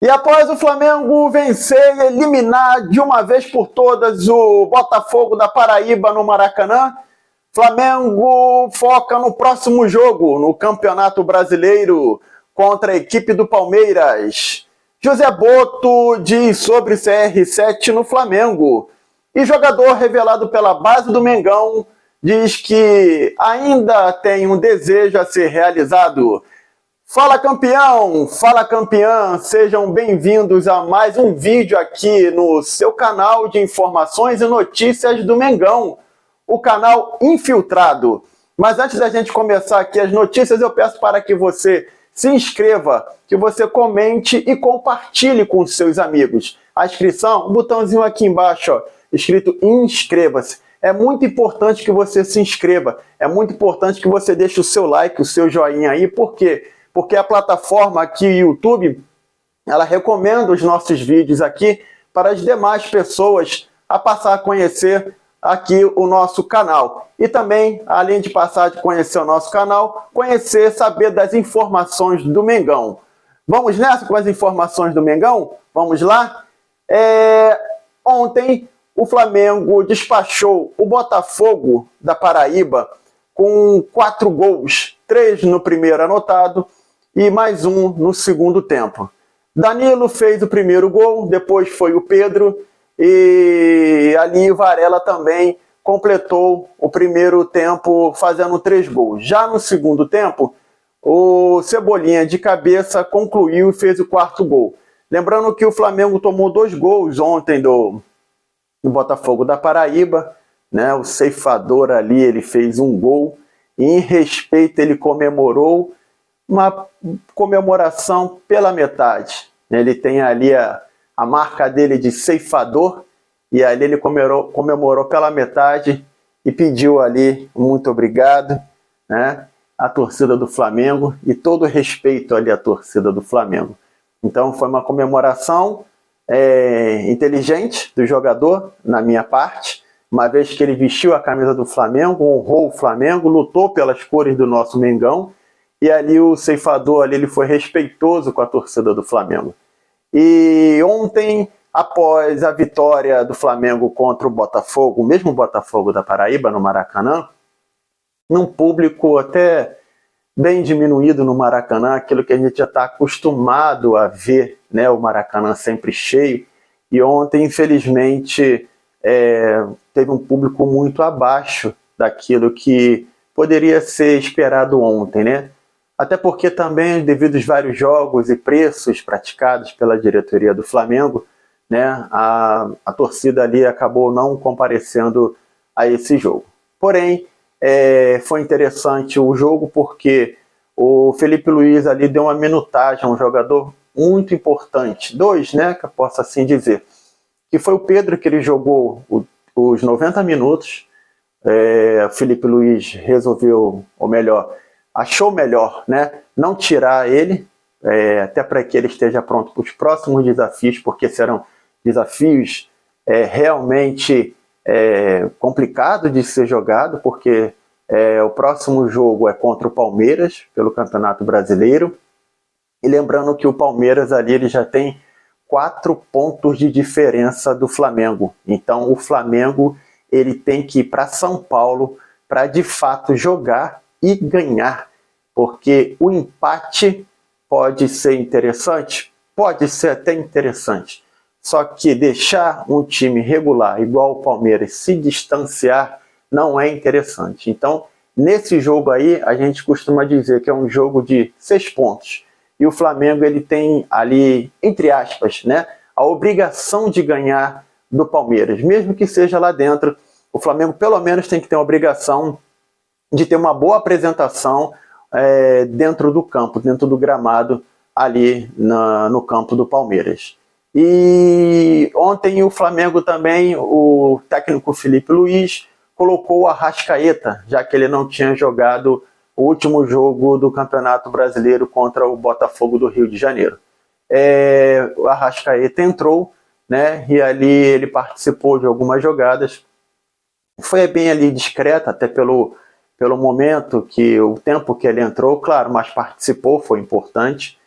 E após o Flamengo vencer e eliminar de uma vez por todas o Botafogo da Paraíba no Maracanã, Flamengo foca no próximo jogo, no Campeonato Brasileiro, contra a equipe do Palmeiras. José Boto diz sobre CR7 no Flamengo. E jogador revelado pela base do Mengão diz que ainda tem um desejo a ser realizado. Fala campeão, fala campeã, sejam bem-vindos a mais um vídeo aqui no seu canal de informações e notícias do Mengão, o canal Infiltrado. Mas antes da gente começar aqui as notícias, eu peço para que você se inscreva, que você comente e compartilhe com seus amigos. A inscrição, o botãozinho aqui embaixo, ó, escrito inscreva-se. É muito importante que você se inscreva, é muito importante que você deixe o seu like, o seu joinha aí, por quê? Porque a plataforma aqui, YouTube, ela recomenda os nossos vídeos aqui para as demais pessoas a passar a conhecer aqui o nosso canal. E também, além de passar a conhecer o nosso canal, conhecer, saber das informações do Mengão. Vamos nessa com as informações do Mengão? Vamos lá? Ontem, o Flamengo despachou o Botafogo da Paraíba com 4 gols, 3 no primeiro anotado, e mais um no segundo tempo. Danilo fez o primeiro gol, depois foi o Pedro, e ali Varela também completou o primeiro tempo fazendo 3 gols. Já no segundo tempo, o Cebolinha de cabeça concluiu e fez o 4º gol. Lembrando que o Flamengo tomou 2 gols ontem do Botafogo da Paraíba, né? O ceifador ali, ele fez 1 gol, e em respeito ele comemorou, uma comemoração pela metade. Ele tem ali a marca dele de ceifador, e ali ele comemorou pela metade e pediu ali muito obrigado, né, à torcida do Flamengo e todo o respeito ali à torcida do Flamengo. Então foi uma comemoração inteligente do jogador, na minha parte, uma vez que ele vestiu a camisa do Flamengo, honrou o Flamengo, lutou pelas cores do nosso Mengão. E ali o ceifador ali, ele foi respeitoso com a torcida do Flamengo. E ontem, após a vitória do Flamengo contra o Botafogo, o mesmo Botafogo da Paraíba, no Maracanã, num público até bem diminuído no Maracanã, aquilo que a gente já está acostumado a ver, né, o Maracanã sempre cheio. E ontem, infelizmente, teve um público muito abaixo daquilo que poderia ser esperado ontem, né? Até porque também, devido aos vários jogos e preços praticados pela diretoria do Flamengo, né, a torcida ali acabou não comparecendo a esse jogo. Porém, foi interessante o jogo porque o Felipe Luiz ali deu uma minutagem a um jogador muito importante, 2, né, que eu posso assim dizer, que foi o Pedro, que ele jogou os 90 minutos, o Felipe Luiz resolveu, ou melhor, achou melhor, né, não tirar ele, até para que ele esteja pronto para os próximos desafios, porque serão desafios realmente complicados de ser jogado, porque o próximo jogo é contra o Palmeiras, pelo Campeonato Brasileiro, e lembrando que o Palmeiras ali ele já tem 4 pontos de diferença do Flamengo, então o Flamengo ele tem que ir para São Paulo para de fato jogar e ganhar, porque o empate pode ser interessante, pode ser até interessante, só que deixar um time regular igual o Palmeiras se distanciar não é interessante. Então, nesse jogo aí, a gente costuma dizer que é um jogo de 6 pontos, e o Flamengo ele tem ali, entre aspas, né, a obrigação de ganhar do Palmeiras, mesmo que seja lá dentro. O Flamengo pelo menos tem que ter uma obrigação de ter uma boa apresentação dentro do campo, dentro do gramado ali no campo do Palmeiras. E ontem o Flamengo também, o técnico Felipe Luiz, colocou o Arrascaeta, já que ele não tinha jogado o último jogo do Campeonato Brasileiro contra o Botafogo do Rio de Janeiro. O Arrascaeta entrou, né, e ali ele participou de algumas jogadas, foi bem ali discreto, até pelo momento, que o tempo que ele entrou, claro, mas participou, foi importante.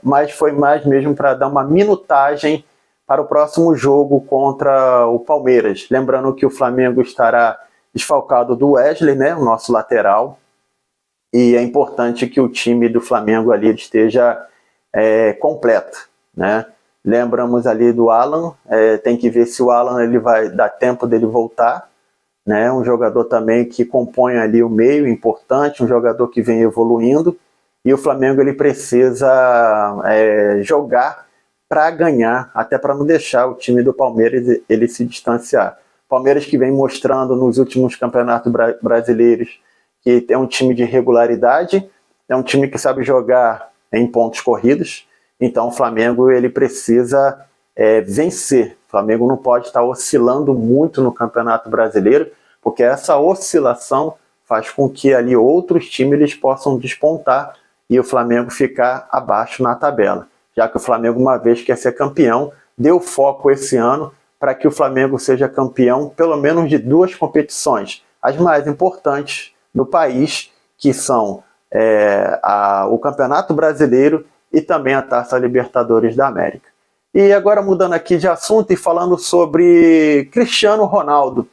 mas foi mais mesmo para dar uma minutagem para o próximo jogo contra o Palmeiras. Lembrando que o Flamengo estará desfalcado do Wesley, né, o nosso lateral, e é importante que o time do Flamengo ali esteja completo, né? Lembramos ali do Alan, tem que ver se o Alan ele vai dar tempo dele voltar, né? Um jogador também que compõe ali o meio, importante, um jogador que vem evoluindo, e o Flamengo ele precisa jogar para ganhar, até para não deixar o time do Palmeiras ele se distanciar. Palmeiras que vem mostrando nos últimos campeonatos brasileiros que é um time de regularidade, é um time que sabe jogar em pontos corridos, então o Flamengo ele precisa vencer. O Flamengo não pode estar oscilando muito no Campeonato Brasileiro, porque essa oscilação faz com que ali outros times eles possam despontar e o Flamengo ficar abaixo na tabela. Já que o Flamengo, uma vez quer ser campeão, deu foco esse ano para que o Flamengo seja campeão pelo menos de 2 competições, as mais importantes no país, que são o Campeonato Brasileiro e também a Taça Libertadores da América. E agora mudando aqui de assunto e falando sobre Cristiano Ronaldo,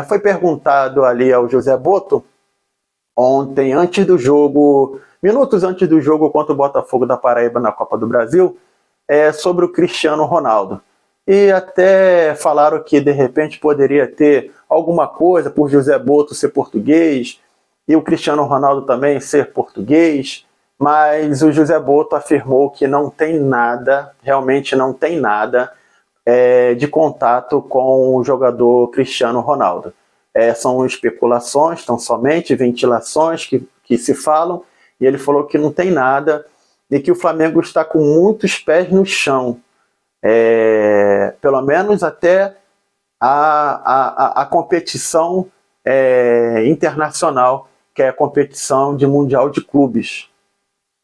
foi perguntado ali ao José Boto ontem, antes do jogo, minutos antes do jogo contra o Botafogo da Paraíba na Copa do Brasil, sobre o Cristiano Ronaldo. E até falaram que de repente poderia ter alguma coisa por José Boto ser português e o Cristiano Ronaldo também ser português, mas o José Boto afirmou que não tem nada, realmente não tem nada de contato com o jogador Cristiano Ronaldo. São especulações, tão somente ventilações que se falam, e ele falou que não tem nada e que o Flamengo está com muitos pés no chão, pelo menos até a competição internacional, que é a competição de Mundial de Clubes.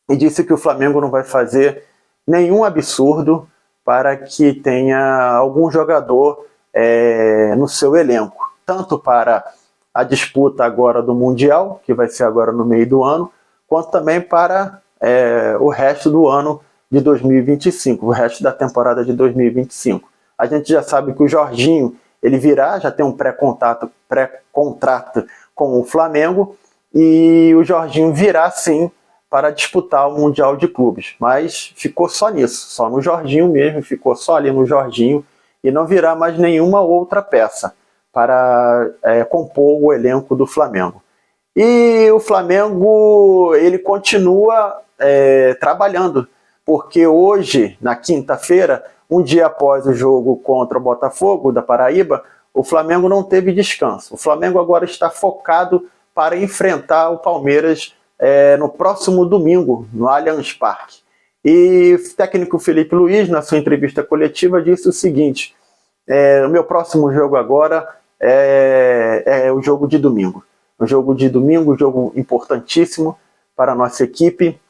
E disse que o Flamengo não vai fazer nenhum absurdo para que tenha algum jogador no seu elenco, tanto para a disputa agora do Mundial, que vai ser agora no meio do ano, quanto também para o resto do ano de 2025, o resto da temporada de 2025. A gente já sabe que o Jorginho ele virá, já tem um pré-contrato com o Flamengo, e o Jorginho virá sim para disputar o Mundial de Clubes, mas ficou só nisso, só no Jorginho mesmo, ficou só ali no Jorginho, e não virá mais nenhuma outra peça para compor o elenco do Flamengo. E o Flamengo ele continua trabalhando, porque hoje, na quinta-feira, um dia após o jogo contra o Botafogo da Paraíba, o Flamengo não teve descanso. O Flamengo agora está focado para enfrentar o Palmeiras no próximo domingo, no Allianz Parque. E o técnico Felipe Luiz, na sua entrevista coletiva, disse o seguinte: o meu próximo jogo agora é o jogo de domingo. Um jogo de domingo, um jogo importantíssimo para a nossa equipe.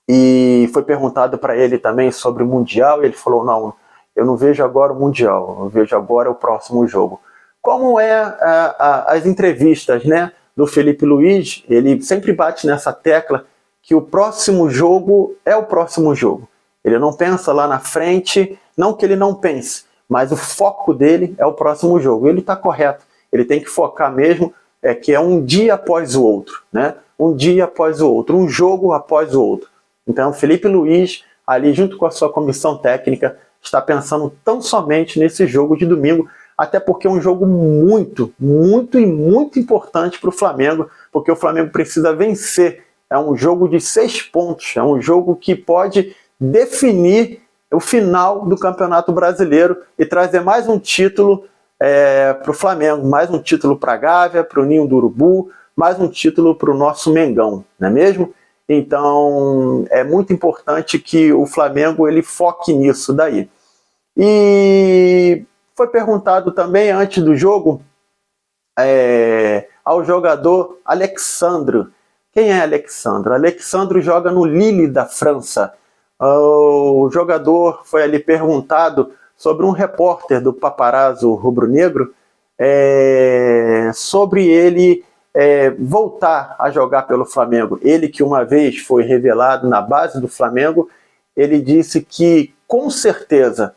E foi perguntado para ele também sobre o Mundial, e ele falou: não, eu não vejo agora o Mundial, eu vejo agora o próximo jogo. Como as entrevistas, né, do Felipe Luiz, ele sempre bate nessa tecla que o próximo jogo é o próximo jogo. Ele não pensa lá na frente, não que ele não pense, mas o foco dele é o próximo jogo. Ele está correto, ele tem que focar mesmo, que é um dia após o outro, né? Um dia após o outro, um jogo após o outro. Então, o Felipe Luiz, ali junto com a sua comissão técnica, está pensando tão somente nesse jogo de domingo, até porque é um jogo muito, muito e muito importante para o Flamengo, porque o Flamengo precisa vencer. É um jogo de 6 pontos, é um jogo que pode definir o final do Campeonato Brasileiro e trazer mais um título para o Flamengo, mais um título para a Gávea, para o Ninho do Urubu, mais um título para o nosso Mengão, não é mesmo? Então, é muito importante que o Flamengo ele foque nisso daí. E foi perguntado também, antes do jogo, ao jogador Alexandre. Quem é Alexandre? Alexandre joga no Lille da França. O jogador foi ali perguntado sobre um repórter do Paparazzo rubro-negro, sobre ele voltar a jogar pelo Flamengo. Ele que uma vez foi revelado na base do Flamengo, ele disse que com certeza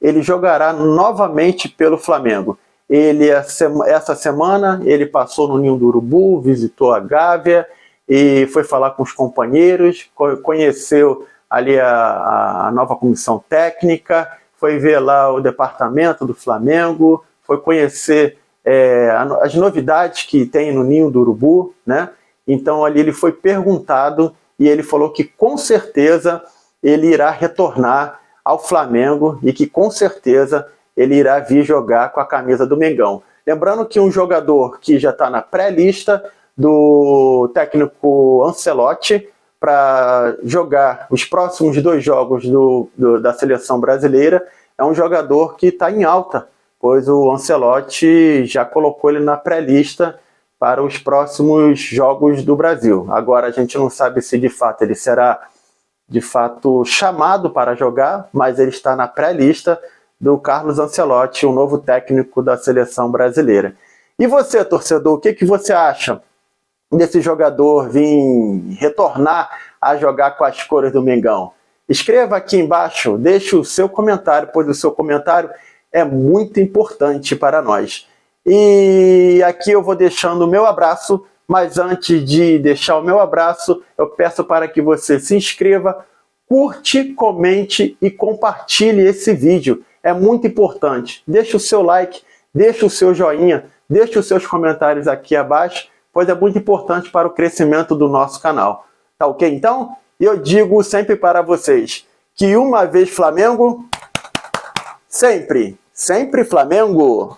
ele jogará novamente pelo Flamengo. Ele, essa semana, ele passou no Ninho do Urubu, visitou a Gávea e foi falar com os companheiros, conheceu ali a nova comissão técnica, foi ver lá o departamento do Flamengo, foi conhecer as novidades que tem no Ninho do Urubu, né? Então ali ele foi perguntado e ele falou que com certeza ele irá retornar ao Flamengo e que com certeza ele irá vir jogar com a camisa do Mengão. Lembrando que um jogador que já está na pré-lista do técnico Ancelotti para jogar os próximos 2 jogos da seleção brasileira é um jogador que está em alta, pois o Ancelotti já colocou ele na pré-lista para os próximos jogos do Brasil. Agora a gente não sabe se de fato ele será chamado para jogar, mas ele está na pré-lista do Carlos Ancelotti, o novo técnico da seleção brasileira. E você, torcedor, o que você acha desse jogador vir retornar a jogar com as cores do Mengão? Escreva aqui embaixo, deixe o seu comentário, pois o seu comentário é muito importante para nós. E aqui eu vou deixando o meu abraço, mas antes de deixar o meu abraço, eu peço para que você se inscreva, curte, comente e compartilhe esse vídeo. É muito importante. Deixe o seu like, deixe o seu joinha, deixe os seus comentários aqui abaixo, pois é muito importante para o crescimento do nosso canal. Tá ok então? Eu digo sempre para vocês que uma vez Flamengo, sempre Flamengo!